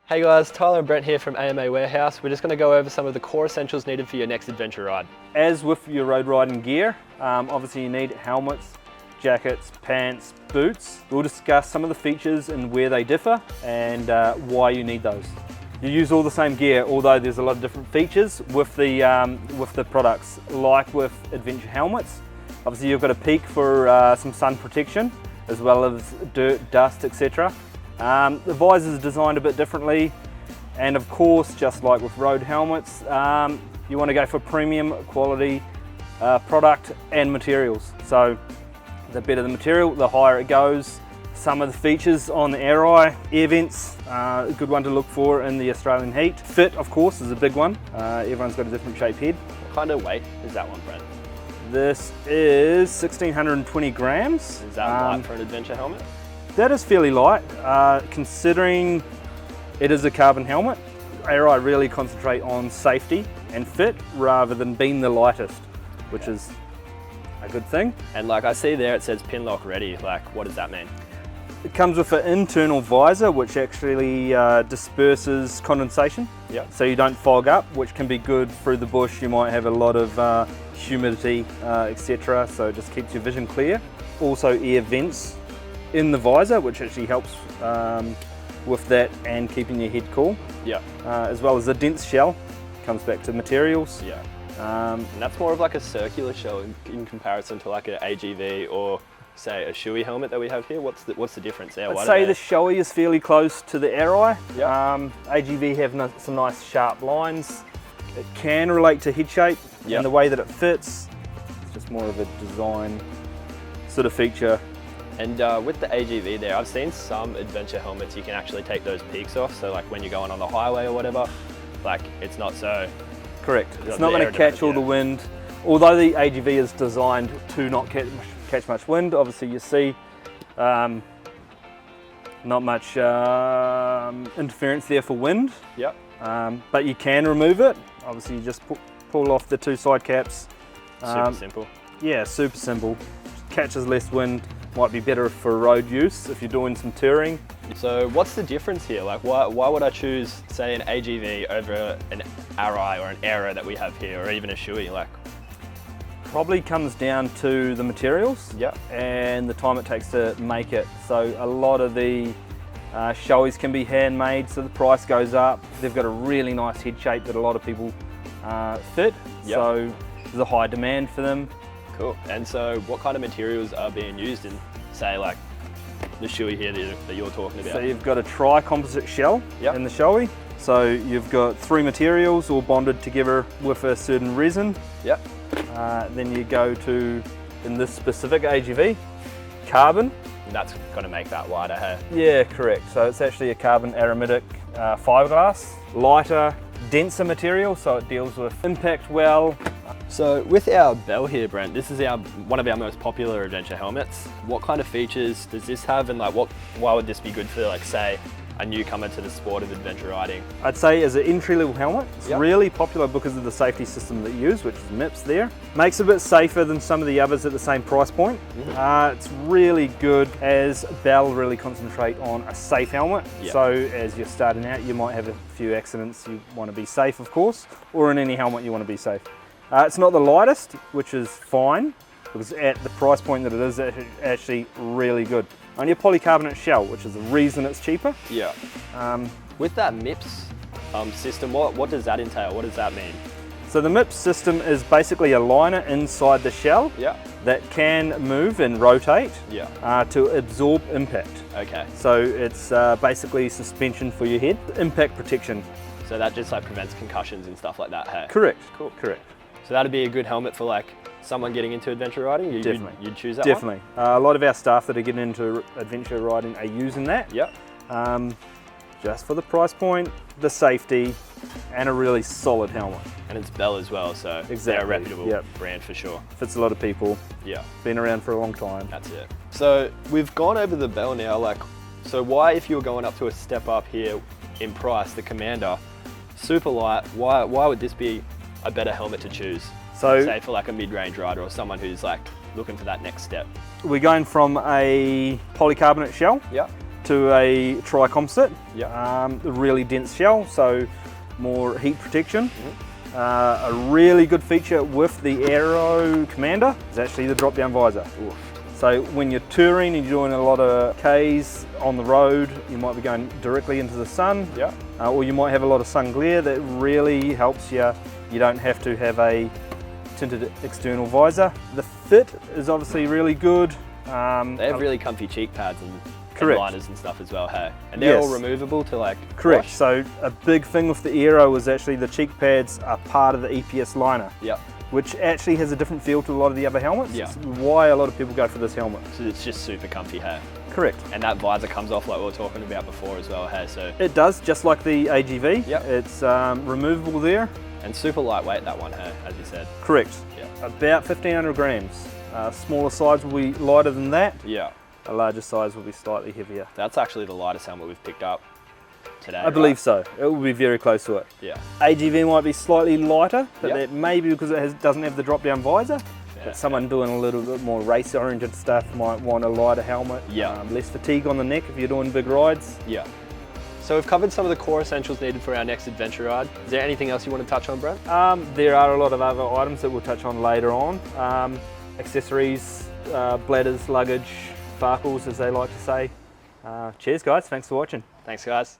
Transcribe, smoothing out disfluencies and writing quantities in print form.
Hey guys, Tyler and Brent here from AMA Warehouse. We're just going to go over some of the core essentials needed for your next adventure ride. As with your road riding gear, obviously you need helmets, jackets, pants, boots. We'll discuss some of the features and where they differ and why you need those. You use all the same gear, although there's a lot of different features with the products. Like with adventure helmets, obviously you've got a peak for some sun protection, as well as dirt, dust, etc. The visor is designed a bit differently, and of course, just like with road helmets, you want to go for premium quality product and materials. So the better the material, the higher it goes. Some of the features on the air vents, a good one to look for in the Australian heat. Fit, of course, is a big one. Everyone's got a different shaped head. What kind of weight is that one, Brent? This is 1,620 grams. Is that light for an adventure helmet? That is fairly light, considering it is a carbon helmet. ARI really concentrate on safety and fit rather than being the lightest, which is a good thing. And like I see there, it says pin lock ready. Like, what does that mean? It comes with an internal visor, which actually disperses condensation. Yep. So you don't fog up, which can be good through the bush. You might have a lot of humidity, etc. So it just keeps your vision clear. Also air vents in the visor, which actually helps with that and keeping your head cool. Yeah. As well as a dense shell, comes back to materials. Yeah. And that's more of like a circular shell in comparison to like an AGV or say a Shoei helmet that we have here. What's the difference there? I'd say the Shoei is fairly close to the ARI. Yeah. AGV have some nice sharp lines. It can relate to head shape Yep. and the way that it fits. It's just more of a design sort of feature. And with the AGV there, I've seen some adventure helmets, you can actually take those peaks off. So like when you're going on the highway or whatever, like it's not so... Correct. It's Not not the going to catch all aerodynamic, the yeah. wind. Although the AGV is designed to not catch much wind, obviously you see not much interference there for wind. Yep. But you can remove it. Obviously you just pull off the two side caps. Super simple. Yeah, super simple. Catches less wind. Might be better for road use if you're doing some touring. So what's the difference here? Like why would I choose say an AGV over an ARI or an Aero that we have here, or even a Shoei? Like, Probably comes down to the materials. yeah, And the time it takes to make it. So a lot of the Shoeis can be handmade, so the price goes up. They've got a really nice head shape that a lot of people fit. Yep. So there's a high demand for them. cool. And so what kind of materials are being used in say like the Shoei here that you're talking about? So you've got a tri-composite shell Yep. in the Shoei. So you've got three materials all bonded together with a certain resin. Yep. Then you go to, in this specific AGV, carbon. That's going to make that wider, hey? Yeah, correct. So it's actually a carbon aramidite fiberglass, lighter, denser material, so it deals with impact well. So with our Bell here, Brent, this is one of our most popular adventure helmets. What kind of features does this have, and like why would this be good for like say a newcomer to the sport of adventure riding? I'd say as an entry-level helmet, it's Yep. really popular because of the safety system that you use, which is MIPS there. Makes it a bit safer than some of the others at the same price point. It's really good as Bell really concentrate on a safe helmet. Yep. So as you're starting out, you might have a few accidents. You want to be safe, of course, or in any helmet you want to be safe. It's not the lightest, which is fine, because at the price point that it is, it's actually really good. Only a polycarbonate shell, which is the reason it's cheaper. Yeah. With that MIPS system, what does that entail? What does that mean? So the MIPS system is basically a liner inside the shell Yeah. that can move and rotate Yeah. to absorb impact. Okay. So it's basically suspension for your head, impact protection. So that just like prevents concussions and stuff like that, hey? Correct. Cool. Correct. So that'd be a good helmet for like someone getting into adventure riding? Definitely. You'd choose that one? Definitely. A lot of our staff that are getting into adventure riding are using that. Yep. Just for the price point, the safety, and a really solid helmet. And it's Bell as well, so they're a Exactly, reputable yep. brand for sure. Fits a lot of people, Yeah, been around for a long time. that's it. So we've gone over the Bell now, like, so why, if you were going up to a step up here in price, the Commander, super light, why would this be a better helmet to choose? So Say for like a mid-range rider or someone who's like looking for that next step. we're going from a polycarbonate shell Yeah. to a tri-composite. Yeah. A really dense shell, so more heat protection. A really good feature with the Aero Commander is actually the drop-down visor. Oof. So when you're touring and you're doing a lot of Ks on the road, you might be going directly into the sun, Yeah. or you might have a lot of sun glare. That really helps you. You don't have to have a tinted external visor. The fit is obviously really good. They have really comfy cheek pads and Correct. liners and stuff as well, hey? And they're all Yes. removable to like Correct. wash? So a big thing with the Aero is actually the cheek pads are part of the EPS liner, Yep. which actually has a different feel to a lot of the other helmets. Yeah. It's why a lot of people go for this helmet. So it's just super comfy, hey? Correct. And that visor comes off like we were talking about before as well, hey? So, It does, just like the AGV. Yep. It's removable there. and super lightweight, that one, hey, as you said. Correct. Yeah. About 1,500 grams. Smaller size will be lighter than that. Yeah. A larger size will be slightly heavier. That's actually the lightest helmet we've picked up today. I believe so. It will be very close to it. Yeah. AGV might be slightly lighter, but Yep. that may be because it doesn't have the drop-down visor. Yeah. But someone doing a little bit more race-oriented stuff might want a lighter helmet. Yeah. Less fatigue on the neck if you're doing big rides. Yeah. So we've covered some of the core essentials needed for our next adventure ride. Is there anything else you want to touch on, Brent? There are a lot of other items that we'll touch on later on. Accessories, bladders, luggage, farkles as they like to say. Cheers guys, thanks for watching. Thanks, guys.